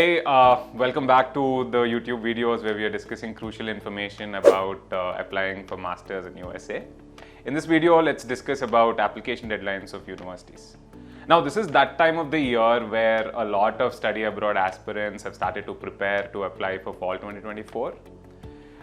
Hey, welcome back to the YouTube videos where we are discussing crucial information about applying for masters in USA. In this video, let's discuss about application deadlines of universities. Now, this is that time of the year where a lot of study abroad aspirants have started to prepare to apply for fall 2024.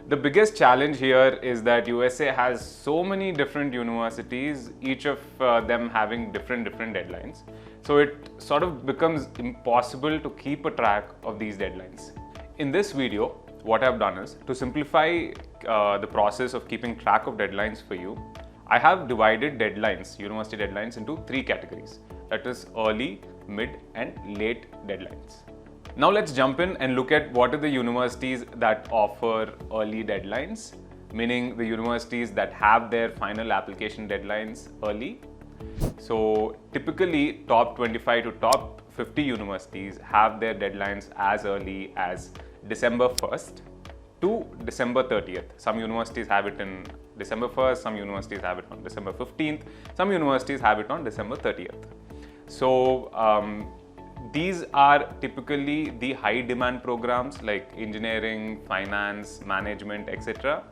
The biggest challenge here is that USA has so many different universities, each of them having different deadlines. So it sort of becomes impossible to keep a track of these deadlines. In this video, what I've done is to simplify the process of keeping track of deadlines for you. I have divided deadlines, university deadlines, into three categories. That is early, mid, and late deadlines. Now let's jump in and look at what are the universities that offer early deadlines, meaning the universities that have their final application deadlines early. So typically top 25 to top 50 universities have their deadlines as early as December 1st to December 30th. Some universities have it in December 1st, some universities have it on December 15th, some universities have it on December 30th. So these are typically the high demand programs like engineering, finance, management, etc.,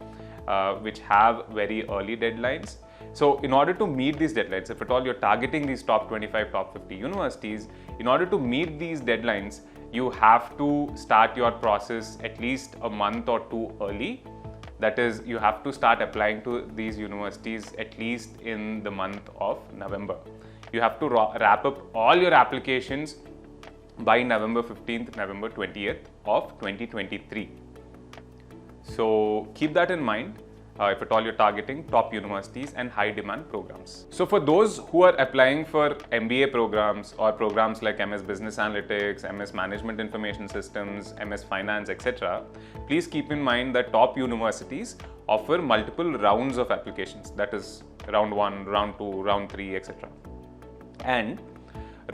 which have very early deadlines. So in order to meet these deadlines, if at all you're targeting these top 25, top 50 universities, in order to meet these deadlines, you have to start your process at least a month or two early. That is, you have to start applying to these universities at least in the month of November. You have to wrap up all your applications by November 15th, November 20th of 2023. So keep that in mind if at all you're targeting top universities and high demand programs. So for those who are applying for MBA programs or programs like MS Business Analytics, MS Management Information Systems, MS Finance, etc., please keep in mind that top universities offer multiple rounds of applications. That is round 1, round 2, round 3, etc. And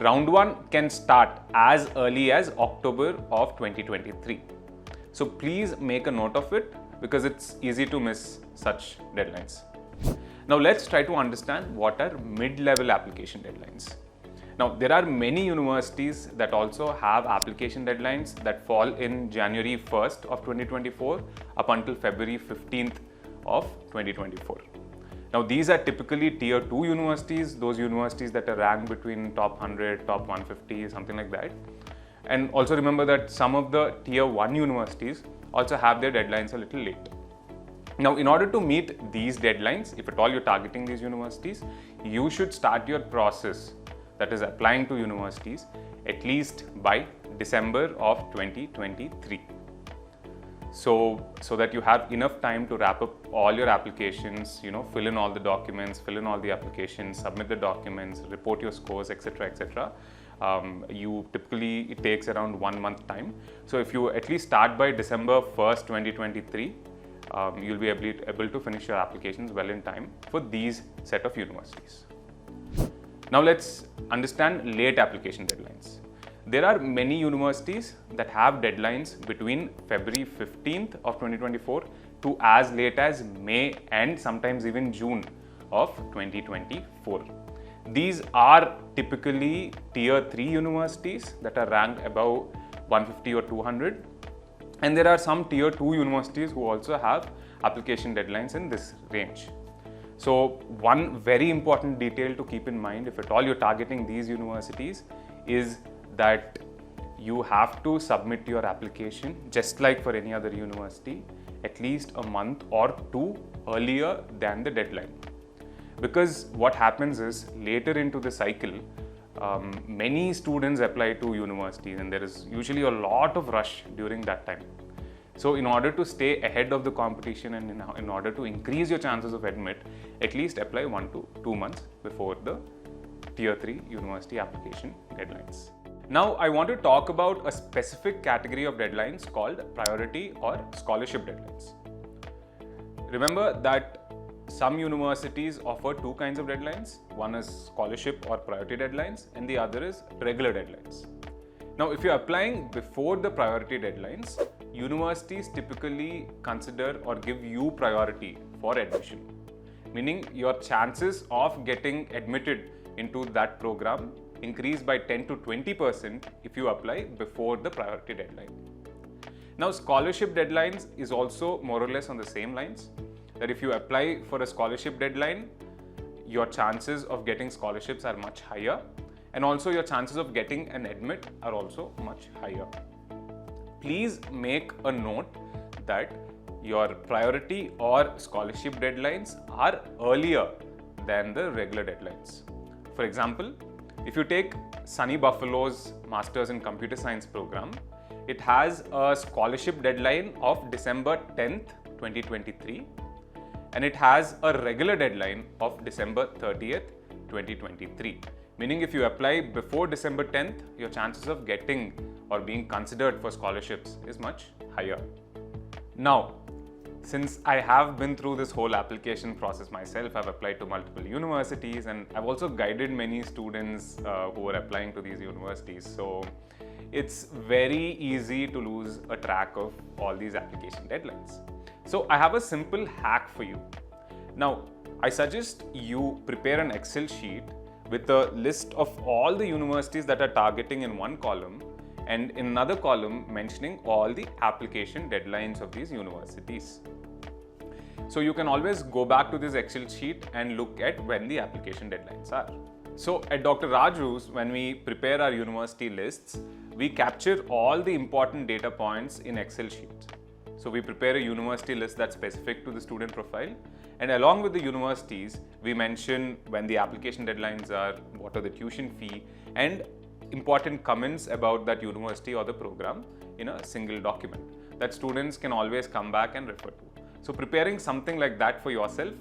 round 1 can start as early as October of 2023. So please make a note of it because it's easy to miss such deadlines. Now let's try to understand what are mid-level application deadlines. Now there are many universities that also have application deadlines that fall in January 1st of 2024 up until February 15th of 2024. Now these are typically tier 2 universities, those universities that are ranked between top 100, top 150, something like that. And also remember that some of the tier 1 universities also have their deadlines a little late. Now in order to meet these deadlines, if at all you're targeting these universities, you should start your process, that is applying to universities, at least by December of 2023. So that you have enough time to wrap up all your applications, fill in all the documents, fill in all the applications, submit the documents, report your scores, etc., etc. It takes around 1 month time. So if you at least start by December 1st, 2023, you'll be able to finish your applications well in time for these set of universities. Now let's understand late application deadlines. There are many universities that have deadlines between February 15th of 2024 to as late as May and sometimes even June of 2024. These are typically tier 3 universities that are ranked above 150 or 200. And there are some tier 2 universities who also have application deadlines in this range. So one very important detail to keep in mind if at all you're targeting these universities is that you have to submit your application just like for any other university at least a month or two earlier than the deadline. Because what happens is later into the cycle, many students apply to universities and there is usually a lot of rush during that time. So in order to stay ahead of the competition and in order to increase your chances of admit, at least apply 1 to 2 months before the tier 3 university application deadlines. Now I want to talk about a specific category of deadlines called priority or scholarship deadlines. Remember that some universities offer two kinds of deadlines. One is scholarship or priority deadlines and the other is regular deadlines. Now if you're applying before the priority deadlines, universities typically consider or give you priority for admission, meaning your chances of getting admitted into that program increase by 10 to 20% if you apply before the priority deadline. Now, scholarship deadlines is also more or less on the same lines, that if you apply for a scholarship deadline, your chances of getting scholarships are much higher, and also your chances of getting an admit are also much higher. Please make a note that your priority or scholarship deadlines are earlier than the regular deadlines. For example, if you take Sunny Buffalo's Masters in Computer Science program, it has a scholarship deadline of December 10th, 2023, and it has a regular deadline of December 30th, 2023. Meaning if you apply before December 10th, your chances of getting or being considered for scholarships is much higher. Now, since I have been through this whole application process myself, I've applied to multiple universities and I've also guided many students who are applying to these universities. So it's very easy to lose a track of all these application deadlines. So I have a simple hack for you. Now, I suggest you prepare an Excel sheet with a list of all the universities that are targeting in one column and in another column mentioning all the application deadlines of these universities. So you can always go back to this Excel sheet and look at when the application deadlines are. So at Dr. Raju's, when we prepare our university lists, we capture all the important data points in Excel sheets. So we prepare a university list that's specific to the student profile, and along with the universities, we mention when the application deadlines are, what are the tuition fee, and important comments about that university or the program in a single document that students can always come back and refer to. So preparing something like that for yourself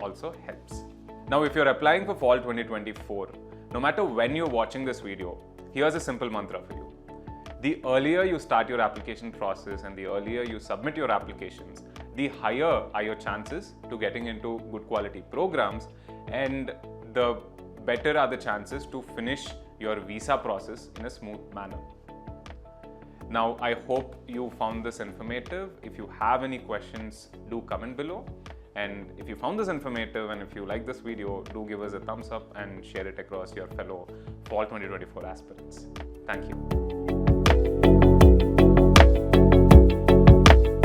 also helps. Now, if you're applying for fall 2024, no matter when you're watching this video, here's a simple mantra for you. The earlier you start your application process and the earlier you submit your applications, the higher are your chances to getting into good quality programs, and the better are the chances to finish your visa process in a smooth manner. Now, I hope you found this informative. If you have any questions, do comment below. And if you found this informative and if you like this video, do give us a thumbs up and share it across your fellow Fall 2024 aspirants. Thank you.